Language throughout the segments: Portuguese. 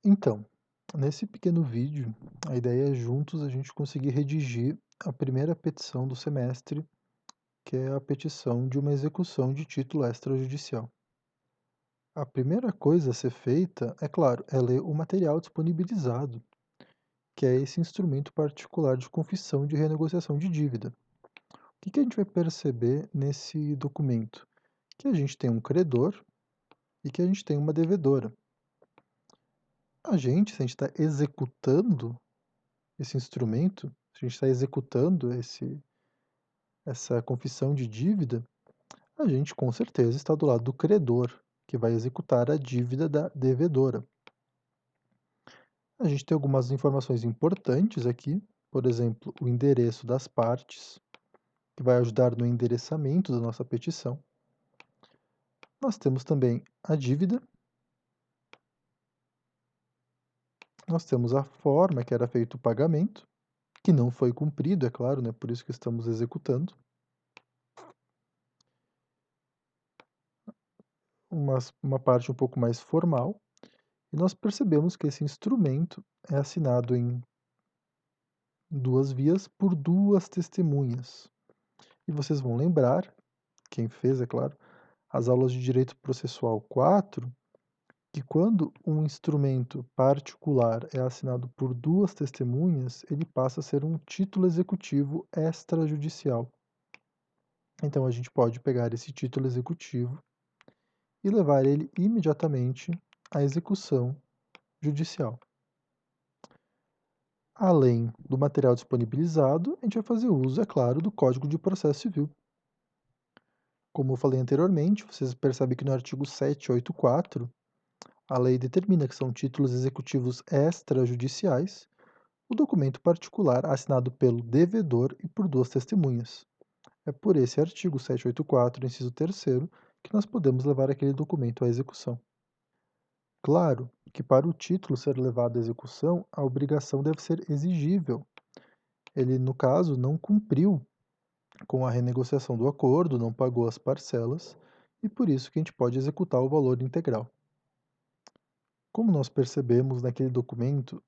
Então, nesse pequeno vídeo, a ideia é juntos a gente conseguir redigir a primeira petição do semestre, que é a petição de uma execução de título extrajudicial. A primeira coisa a ser feita, é claro, é ler o material disponibilizado, que é esse instrumento particular de confissão de renegociação de dívida. O que a gente vai perceber nesse documento? Que a gente tem um credor e que a gente tem uma devedora. Se a gente está executando esse instrumento, se a gente está executando essa confissão de dívida, a gente com certeza está do lado do credor, que vai executar a dívida da devedora. A gente tem algumas informações importantes aqui, por exemplo, o endereço das partes, que vai ajudar no endereçamento da nossa petição. Nós temos também a dívida, nós temos a forma que era feito o pagamento, que não foi cumprido, é claro, né? Por isso que estamos executando. Uma parte um pouco mais formal, e nós percebemos que esse instrumento é assinado em duas vias por duas testemunhas. E vocês vão lembrar, quem fez, é claro, as aulas de Direito Processual 4, que quando um instrumento particular é assinado por duas testemunhas, ele passa a ser um título executivo extrajudicial. Então a gente pode pegar esse título executivo e levar ele imediatamente à execução judicial. Além do material disponibilizado, a gente vai fazer uso, é claro, do Código de Processo Civil. Como eu falei anteriormente, vocês percebem que no artigo 784, a lei determina que são títulos executivos extrajudiciais o documento particular assinado pelo devedor e por duas testemunhas. É por esse artigo 784, inciso 3º, que nós podemos levar aquele documento à execução. Claro que para o título ser levado à execução, a obrigação deve ser exigível. Ele, no caso, não cumpriu com a renegociação do acordo, não pagou as parcelas, e por isso que a gente pode executar o valor integral. Como nós percebemos naquele documento,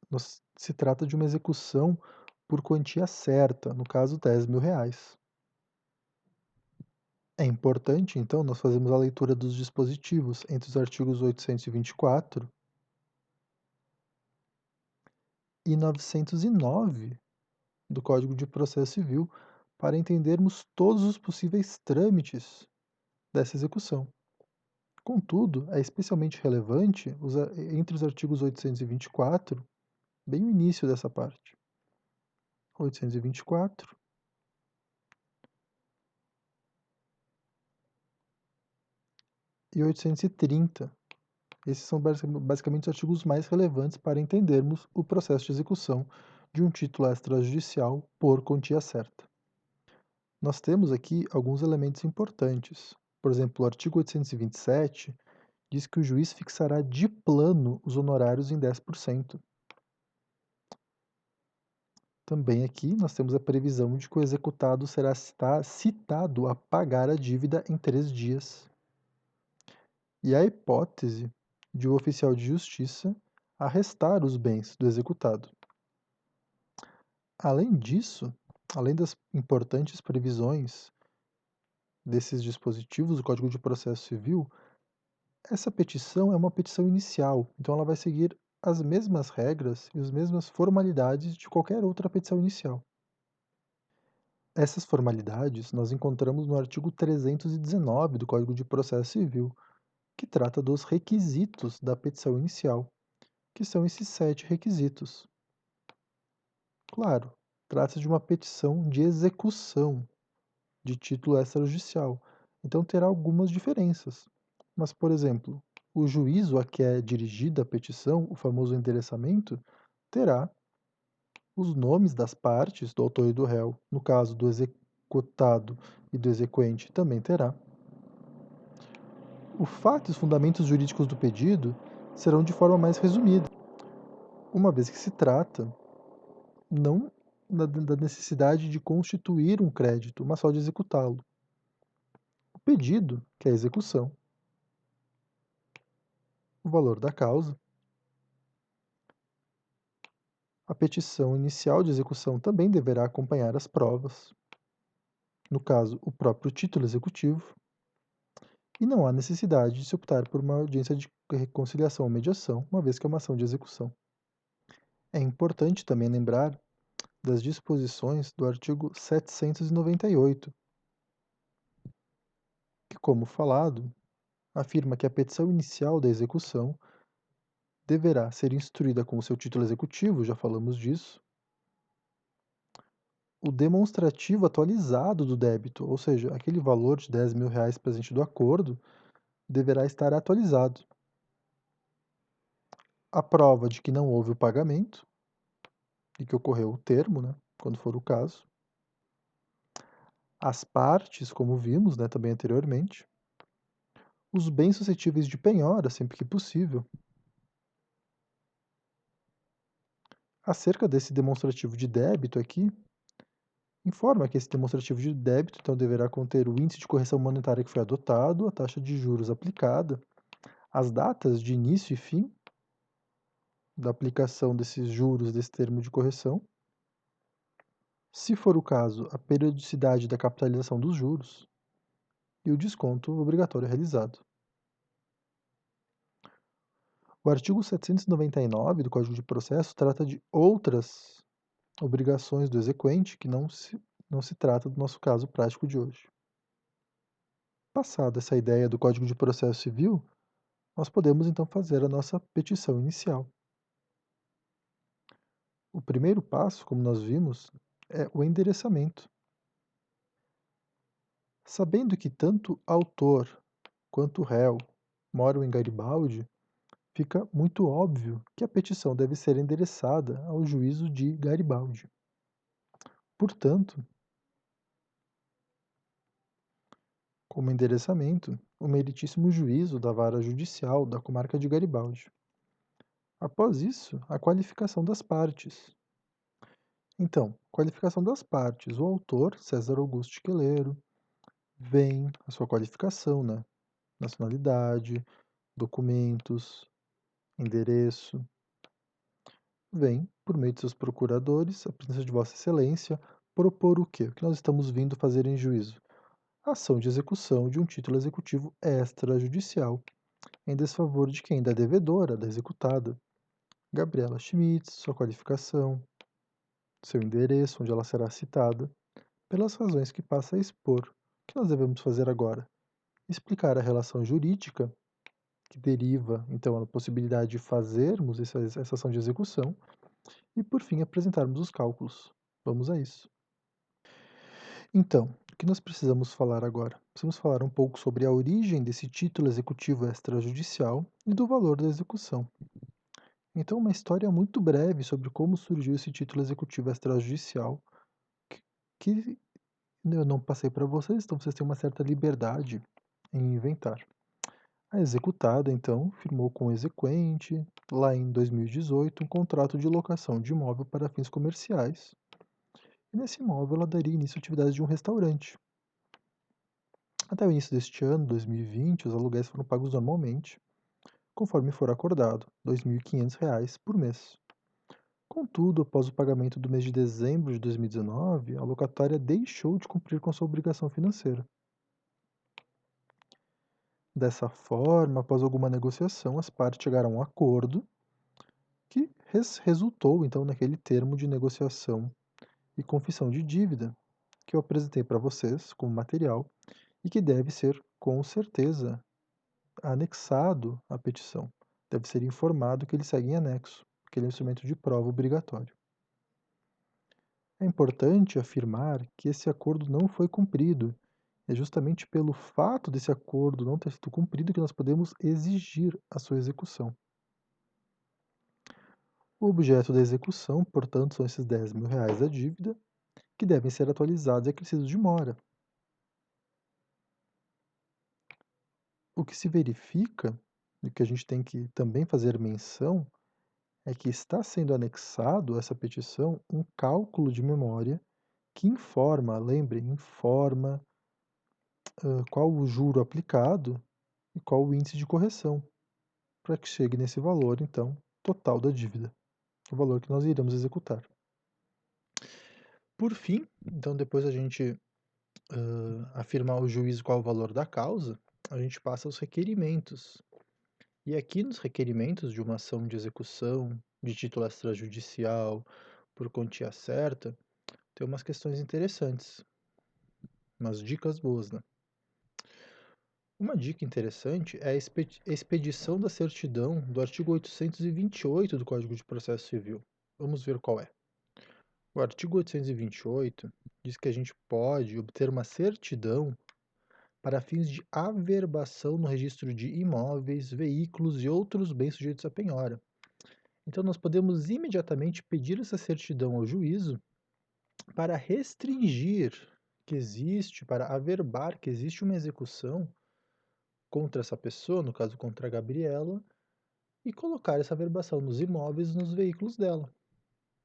se trata de uma execução por quantia certa, no caso R$ 10.000. É importante, então, nós fazemos a leitura dos dispositivos entre os artigos 824 e 909 do Código de Processo Civil para entendermos todos os possíveis trâmites dessa execução. Contudo, é especialmente relevante entre os artigos 824, bem o início dessa parte. 824 e 830. Esses são basicamente os artigos mais relevantes para entendermos o processo de execução de um título extrajudicial por quantia certa. Nós temos aqui alguns elementos importantes. Por exemplo, o artigo 827 diz que o juiz fixará de plano os honorários em 10%. Também aqui nós temos a previsão de que o executado será citado a pagar a dívida em 3 dias. E a hipótese de o oficial de justiça arrestar os bens do executado. Além disso, além das importantes previsões desses dispositivos do Código de Processo Civil, essa petição é uma petição inicial, então ela vai seguir as mesmas regras e as mesmas formalidades de qualquer outra petição inicial. Essas formalidades nós encontramos no artigo 319 do Código de Processo Civil, que trata dos requisitos da petição inicial, que são esses 7 requisitos. Claro, trata-se de uma petição de execução de título extrajudicial, então terá algumas diferenças. Mas, por exemplo, o juízo a que é dirigida a petição, o famoso endereçamento, terá os nomes das partes, do autor e do réu, no caso do executado e do exequente, também terá. O fato e os fundamentos jurídicos do pedido serão de forma mais resumida, uma vez que se trata não da necessidade de constituir um crédito, mas só de executá-lo. O pedido, que é a execução, o valor da causa, A petição inicial de execução também deverá acompanhar as provas, no caso, o próprio título executivo, e não há necessidade de se optar por uma audiência de reconciliação ou mediação, uma vez que é uma ação de execução. É importante também lembrar das disposições do artigo 798, que, como falado, afirma que a petição inicial da execução deverá ser instruída com o seu título executivo, já falamos disso, o demonstrativo atualizado do débito, ou seja, aquele valor de R$ 10.000 presente do acordo, deverá estar atualizado. A prova de que não houve o pagamento e que ocorreu o termo, né, quando for o caso. As partes, como vimos, né, também anteriormente. Os bens suscetíveis de penhora, sempre que possível. Acerca desse demonstrativo de débito aqui, informa que esse demonstrativo de débito então deverá conter o índice de correção monetária que foi adotado, a taxa de juros aplicada, as datas de início e fim da aplicação desses juros desse termo de correção, se for o caso, a periodicidade da capitalização dos juros e o desconto obrigatório realizado. O artigo 799 do Código de Processo trata de outras obrigações do exequente que não se trata do nosso caso prático de hoje. Passada essa ideia do Código de Processo Civil, nós podemos então fazer a nossa petição inicial. O primeiro passo, como nós vimos, é o endereçamento. Sabendo que tanto autor quanto réu moram em Garibaldi, fica muito óbvio que a petição deve ser endereçada ao juízo de Garibaldi. Portanto, como endereçamento, o meritíssimo juízo da vara judicial da comarca de Garibaldi. Após isso, a qualificação das partes. Então, qualificação das partes. O autor, César Augusto Queleiro, vem a sua qualificação, né? Nacionalidade, documentos, endereço. Vem, por meio de seus procuradores, a presença de Vossa Excelência, propor o quê? O que nós estamos vindo fazer em juízo? Ação de execução de um título executivo extrajudicial, em desfavor de quem? Da devedora, da executada. Gabriela Schmitz, sua qualificação, seu endereço, onde ela será citada, pelas razões que passa a expor. O que nós devemos fazer agora? Explicar a relação jurídica que deriva, então, a possibilidade de fazermos essa ação de execução e, por fim, apresentarmos os cálculos. Vamos a isso. Então, o que nós precisamos falar agora? Precisamos falar um pouco sobre a origem desse título executivo extrajudicial e do valor da execução. Então, uma história muito breve sobre como surgiu esse título executivo extrajudicial, que eu não passei para vocês, então vocês têm uma certa liberdade em inventar. A executada, então, firmou com o exequente, lá em 2018, um contrato de locação de imóvel para fins comerciais. E nesse imóvel ela daria início à atividade de um restaurante. Até o início deste ano, 2020, os aluguéis foram pagos normalmente, conforme for acordado, R$ 2.500 por mês. Contudo, após o pagamento do mês de dezembro de 2019, a locatária deixou de cumprir com sua obrigação financeira. Dessa forma, após alguma negociação, as partes chegaram a um acordo que resultou então naquele termo de negociação e confissão de dívida que eu apresentei para vocês como material e que deve ser, com certeza, anexado à petição. Deve ser informado que ele segue em anexo, porque ele é um instrumento de prova obrigatório. É importante afirmar que esse acordo não foi cumprido. É justamente pelo fato desse acordo não ter sido cumprido que nós podemos exigir a sua execução. O objeto da execução, portanto, são esses R$ 10.000 da dívida, que devem ser atualizados e acrescidos de mora. O que se verifica, e que a gente tem que também fazer menção, é que está sendo anexado a essa petição um cálculo de memória que informa, lembre, informa qual o juro aplicado e qual o índice de correção, para que chegue nesse valor, então, total da dívida. o valor que nós iremos executar. Por fim, então depois a gente afirmar ao juiz qual o valor da causa, a gente passa aos requerimentos. E aqui nos requerimentos de uma ação de execução, de título extrajudicial, por quantia certa, tem umas questões interessantes, umas dicas boas, né? Uma dica interessante é a expedição da certidão do artigo 828 do Código de Processo Civil. Vamos ver qual é. O artigo 828 diz que a gente pode obter uma certidão para fins de averbação no registro de imóveis, veículos e outros bens sujeitos à penhora. Então, nós podemos imediatamente pedir essa certidão ao juízo para restringir que existe, para averbar que existe uma execução contra essa pessoa, no caso contra a Gabriela, e colocar essa averbação nos imóveis e nos veículos dela,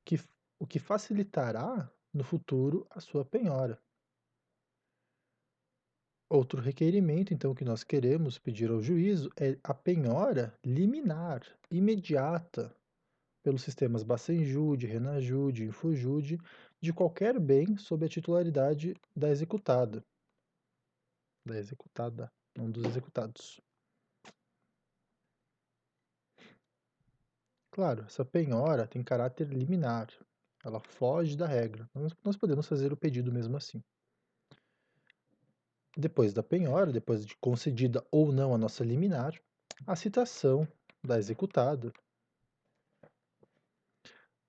que, o que facilitará no futuro a sua penhora. Outro requerimento, então, que nós queremos pedir ao juízo é a penhora liminar, imediata, pelos sistemas Bacenjude, Renajude, Infojude, de qualquer bem sob a titularidade da executada, não dos executados. Claro, essa penhora tem caráter liminar, ela foge da regra, nós podemos fazer o pedido mesmo assim. Depois da penhora, depois de concedida ou não a nossa liminar, a citação da executada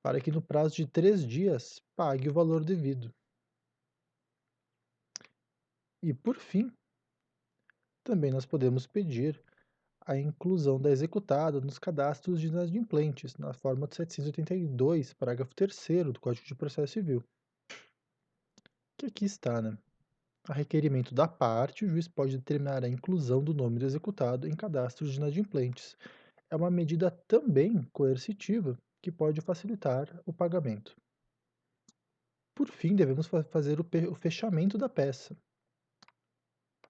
para que no prazo de 3 dias pague o valor devido. E por fim, também nós podemos pedir a inclusão da executada nos cadastros de inadimplentes, na forma de 782, parágrafo 3º do Código de Processo Civil. Que aqui está, né? A requerimento da parte, o juiz pode determinar a inclusão do nome do executado em cadastros de inadimplentes. É uma medida também coercitiva que pode facilitar o pagamento. Por fim, devemos fazer o fechamento da peça.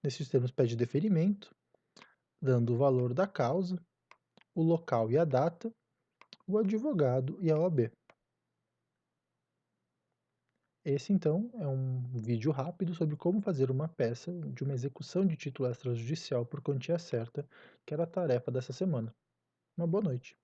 Nesses termos, pede deferimento, dando o valor da causa, o local e a data, o advogado e a OAB. Esse, então, é um vídeo rápido sobre como fazer uma peça de uma execução de título extrajudicial por quantia certa, que era a tarefa dessa semana. Uma boa noite.